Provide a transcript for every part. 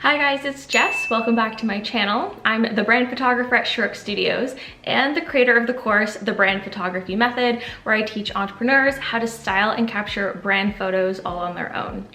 Hi guys, it's Jess. Welcome back to my channel. I'm the brand photographer at Shrook Studios and the creator of the course, The Brand Photography Method, where I teach entrepreneurs how to style and capture brand photos all on their own.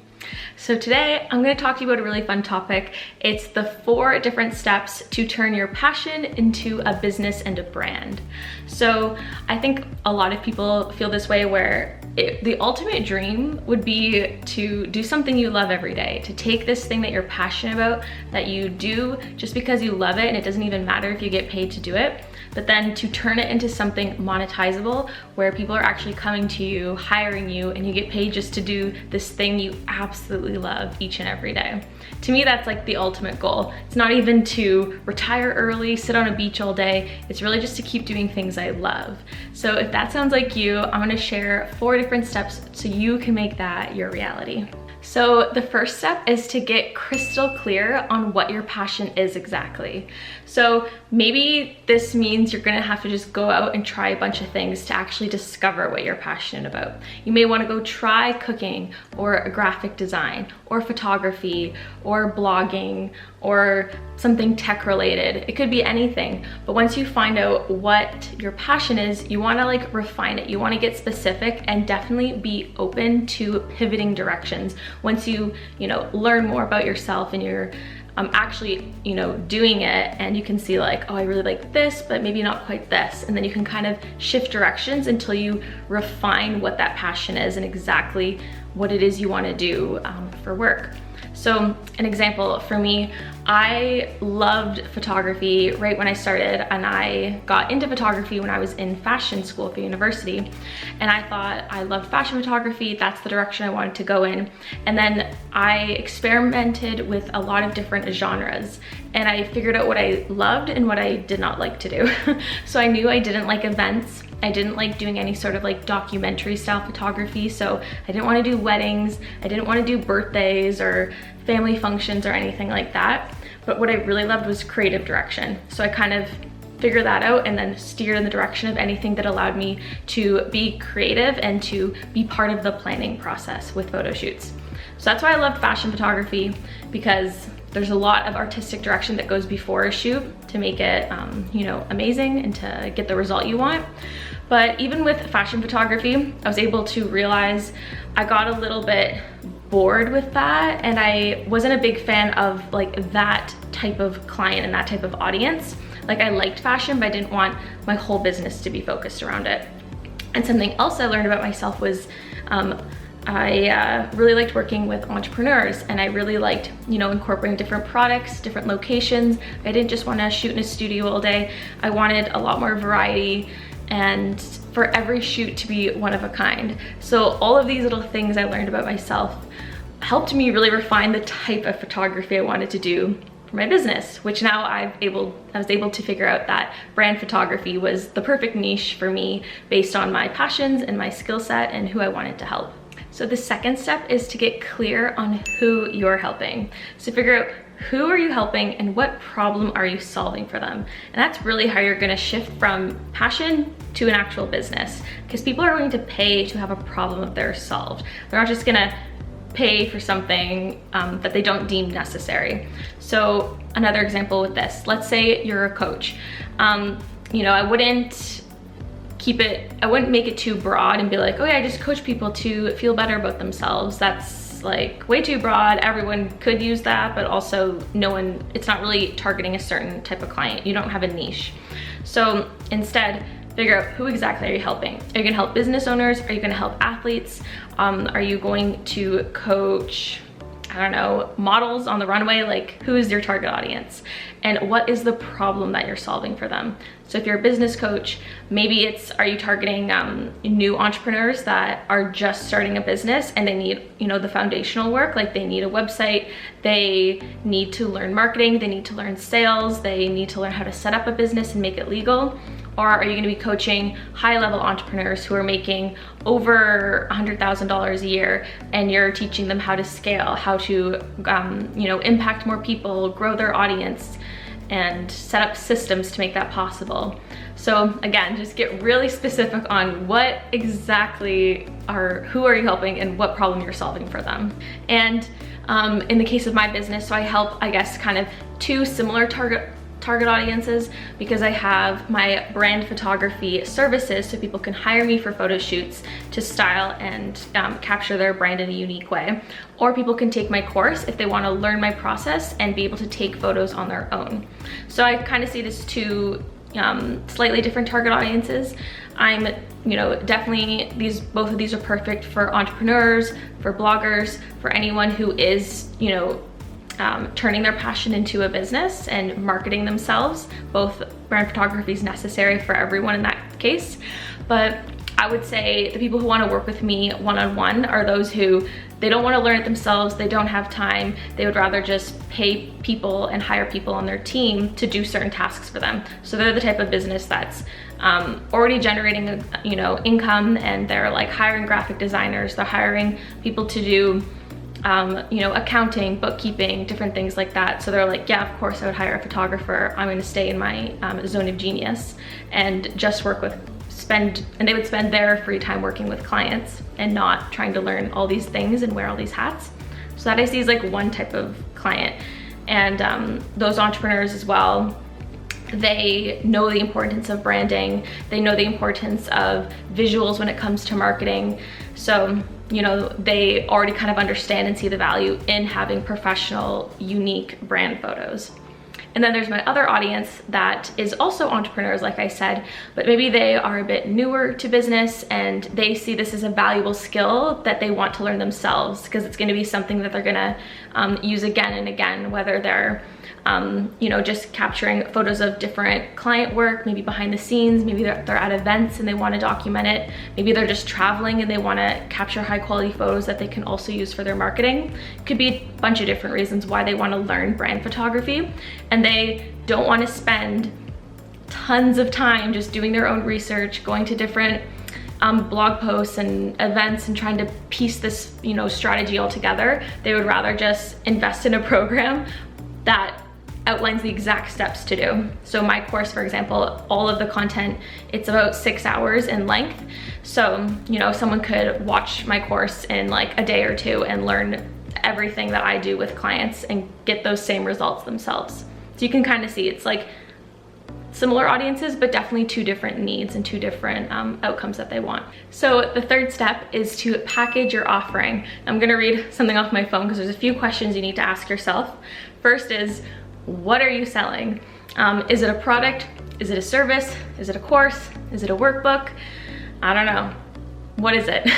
So today I'm going to talk to you about a really fun topic. It's the 4 different steps to turn your passion into a business and a brand. So I think a lot of people feel this way where the ultimate dream would be to do something you love every day, to take this thing that you're passionate about, that you do just because you love it and it doesn't even matter if you get paid to do it, but then to turn it into something monetizable where people are actually coming to you, hiring you, and you get paid just to do this thing you absolutely love each and every day. To me, that's like the ultimate goal. It's not even to retire early, sit on a beach all day. It's really just to keep doing things I love. So if that sounds like you, I'm gonna share 4 different steps so you can make that your reality. So the first step is to get crystal clear on what your passion is exactly. So maybe this means you're gonna have to just go out and try a bunch of things to actually discover what you're passionate about. You may wanna go try cooking or graphic design or photography or blogging or something tech related. It could be anything. But once you find out what your passion is, you wanna like refine it. You wanna get specific and definitely be open to pivoting directions. Once you learn more about yourself and you're actually, doing it, and you can see like, oh, I really like this, but maybe not quite this. And then you can kind of shift directions until you refine what that passion is and exactly what it is you want to do for work. So an example for me, I loved photography right when I started, and I got into photography when I was in fashion school for university. And I thought I loved fashion photography, that's the direction I wanted to go in. And then I experimented with a lot of different genres, and I figured out what I loved and what I did not like to do. So I knew I didn't like events. I didn't like doing any sort of like documentary style photography. So I didn't want to do weddings. I didn't want to do birthdays or family functions or anything like that. But what I really loved was creative direction. So I kind of figured that out and then steered in the direction of anything that allowed me to be creative and to be part of the planning process with photo shoots. So that's why I loved fashion photography, because there's a lot of artistic direction that goes before a shoot to make it, amazing and to get the result you want. But even with fashion photography, I was able to realize I got a little bit bored with that, and I wasn't a big fan of like that type of client and that type of audience. Like, I liked fashion, but I didn't want my whole business to be focused around it. And something else I learned about myself was I really liked working with entrepreneurs, and I really liked, incorporating different products, different locations. I didn't just want to shoot in a studio all day. I wanted a lot more variety and for every shoot to be one of a kind. So all of these little things I learned about myself helped me really refine the type of photography I wanted to do for my business, which now I was able to figure out that brand photography was the perfect niche for me based on my passions and my skill set and who I wanted to help. So the second step is to get clear on who you're helping. So figure out who are you helping and what problem are you solving for them. And that's really how you're gonna shift from passion to an actual business, because people are going to pay to have a problem of theirs solved. They're not just gonna pay for something that they don't deem necessary. So another example with this, let's say you're a coach. I wouldn't make it too broad and be like, oh yeah, I just coach people to feel better about themselves. That's like way too broad. Everyone could use that, but also it's not really targeting a certain type of client. You don't have a niche. So instead, figure out who exactly are you helping. Are you gonna help business owners? Are you gonna help athletes? Are you going to coach, models on the runway? Like, who is your target audience? And what is the problem that you're solving for them? So if you're a business coach, maybe are you targeting new entrepreneurs that are just starting a business and they need, the foundational work, like they need a website, they need to learn marketing, they need to learn sales, they need to learn how to set up a business and make it legal? Or are you gonna be coaching high-level entrepreneurs who are making over $100,000 a year, and you're teaching them how to scale, how to, impact more people, grow their audience, and set up systems to make that possible? So again, just get really specific on what exactly who are you helping and what problem you're solving for them. And in the case of my business. So I help, I guess, kind of two similar target audiences, because I have my brand photography services, so people can hire me for photo shoots to style and capture their brand in a unique way. Or people can take my course if they want to learn my process and be able to take photos on their own. So I kind of see this two slightly different target audiences. I'm, you know, definitely both of these are perfect for entrepreneurs, for bloggers, for anyone who is, you know, turning their passion into a business and marketing themselves. Both brand photography is necessary for everyone in that case. But I would say the people who want to work with me one-on-one are those who, they don't want to learn it themselves, they don't have time, they would rather just pay people and hire people on their team to do certain tasks for them. So they're the type of business that's already generating, you know, income, and they're like hiring graphic designers, they're hiring people to do you know, accounting, bookkeeping, different things like that. So they're like, yeah, of course I would hire a photographer. I'm going to stay in my zone of genius and just work with, and they would spend their free time working with clients and not trying to learn all these things and wear all these hats. So that I see is like one type of client. And those entrepreneurs as well, they know the importance of branding. They know the importance of visuals when it comes to marketing. So, you know, they already kind of understand and see the value in having professional, unique brand photos. And then there's my other audience that is also entrepreneurs, like I said, but maybe they are a bit newer to business and they see this as a valuable skill that they want to learn themselves, because it's going to be something that they're going to use again and again, whether they're you know, just capturing photos of different client work, maybe behind the scenes, maybe they're at events and they want to document it, maybe they're just traveling and they want to capture high quality photos that they can also use for their marketing. Could be a bunch of different reasons why they want to learn brand photography, and they don't want to spend tons of time just doing their own research, going to different blog posts and events and trying to piece this, you know, strategy all together. They would rather just invest in a program that outlines the exact steps to do. So my course, for example, all of the content, it's about 6 hours in length. So, you know, someone could watch my course in like a day or two and learn everything that I do with clients and get those same results themselves. So you can kind of see it's like similar audiences, but definitely two different needs and two different outcomes that they want. So the third step is to package your offering. I'm gonna read something off my phone because there's a few questions you need to ask yourself. First is, what are you selling? Is it a product? Is it a service? Is it a course? Is it a workbook? I don't know. What is it?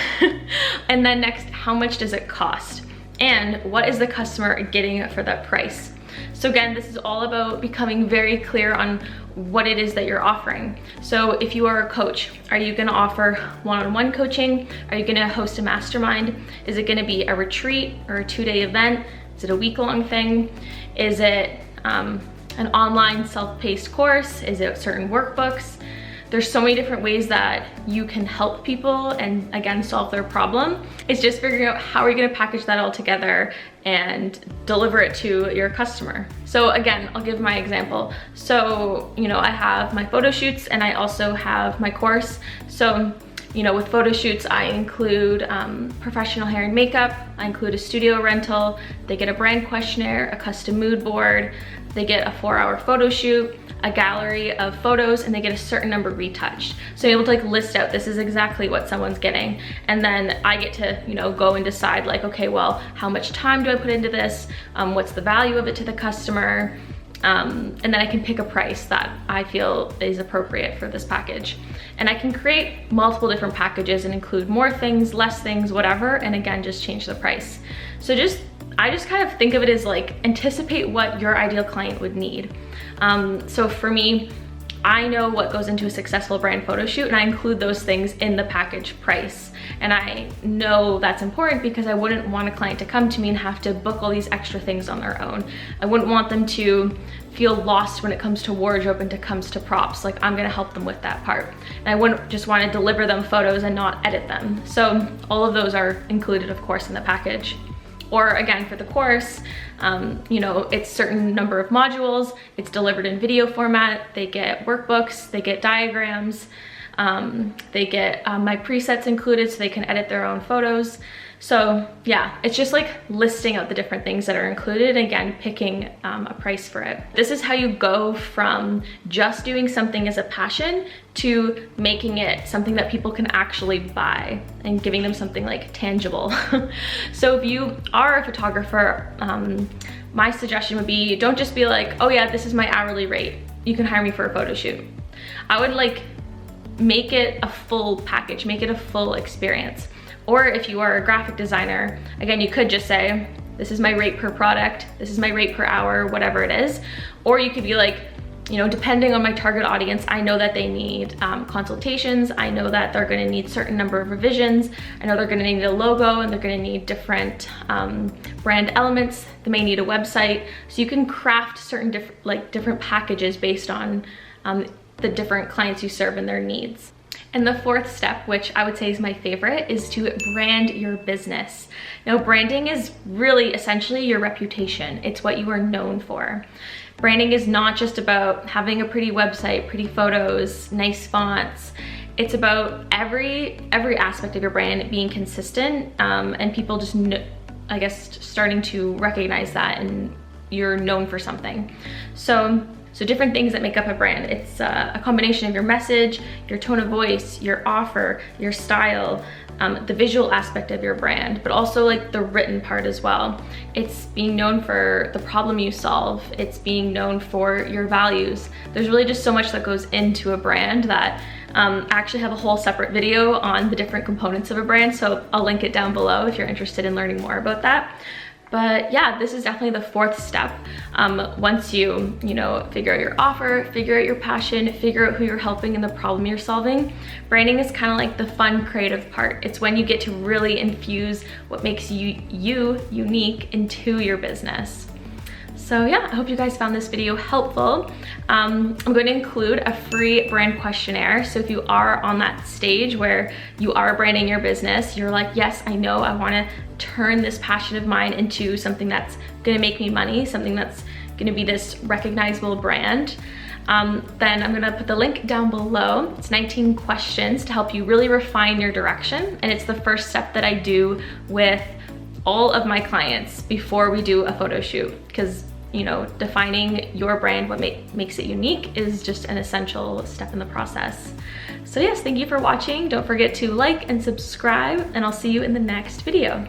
And then next, how much does it cost? And what is the customer getting for that price? So again, this is all about becoming very clear on what it is that you're offering. So if you are a coach, are you gonna offer one-on-one coaching? Are you gonna host a mastermind? Is it gonna be a retreat or a 2-day event? Is it a week-long thing? Is it an online self-paced course? Is it certain workbooks? There's so many different ways that you can help people and again, solve their problem. It's just figuring out how are you gonna package that all together and deliver it to your customer. So again, I'll give my example. So, you know, I have my photo shoots and I also have my course. So, you know, with photo shoots, I include professional hair and makeup, I include a studio rental, they get a brand questionnaire, a custom mood board, they get a 4-hour photo shoot, a gallery of photos, and they get a certain number retouched. So you're able to like list out, this is exactly what someone's getting. And then I get to, you know, go and decide like, okay, well, how much time do I put into this? What's the value of it to the customer? And then I can pick a price that I feel is appropriate for this package. And I can create multiple different packages and include more things, less things, whatever, and again, just change the price. So I just kind of think of it as like, anticipate what your ideal client would need. So for me, I know what goes into a successful brand photo shoot and I include those things in the package price. And I know that's important because I wouldn't want a client to come to me and have to book all these extra things on their own. I wouldn't want them to feel lost when it comes to wardrobe and it comes to props. Like I'm gonna help them with that part. And I wouldn't just wanna deliver them photos and not edit them. So all of those are included, of course, in the package. Or again, for the course, you know, it's certain number of modules, it's delivered in video format, they get workbooks, they get diagrams, they get my presets included so they can edit their own photos. So yeah, it's just like listing out the different things that are included, and again, picking a price for it. This is how you go from just doing something as a passion to making it something that people can actually buy and giving them something like tangible. So if you are a photographer, my suggestion would be, don't just be like, oh yeah, this is my hourly rate, you can hire me for a photo shoot. I would like make it a full package, make it a full experience. Or if you are a graphic designer, again, you could just say, this is my rate per product, this is my rate per hour, whatever it is. Or you could be like, you know, depending on my target audience, I know that they need consultations, I know that they're gonna need certain number of revisions, I know they're gonna need a logo, and they're gonna need different brand elements, they may need a website. So you can craft certain different packages based on the different clients you serve and their needs. And the fourth step, which I would say is my favorite, is to brand your business. Now, branding is really essentially your reputation. It's what you are known for. Branding is not just about having a pretty website, pretty photos, nice fonts. It's about every aspect of your brand being consistent, and people just, I guess, starting to recognize that and you're known for something. So different things that make up a brand. It's a combination of your message, your tone of voice, your offer, your style, the visual aspect of your brand, but also like the written part as well. It's being known for the problem you solve. It's being known for your values. There's really just so much that goes into a brand that I actually have a whole separate video on the different components of a brand, so I'll link it down below if you're interested in learning more about that. But yeah, this is definitely the fourth step. Once you figure out your offer, figure out your passion, figure out who you're helping and the problem you're solving, branding is kind of like the fun, creative part. It's when you get to really infuse what makes you unique into your business. So yeah, I hope you guys found this video helpful. I'm going to include a free brand questionnaire. So if you are on that stage where you are branding your business, you're like, yes, I know I want to turn this passion of mine into something that's going to make me money, something that's going to be this recognizable brand, then I'm going to put the link down below. It's 19 questions to help you really refine your direction. And it's the first step that I do with all of my clients before we do a photo shoot, because defining your brand, what makes it unique, is just an essential step in the process. So yes, thank you for watching. Don't forget to like and subscribe, and I'll see you in the next video.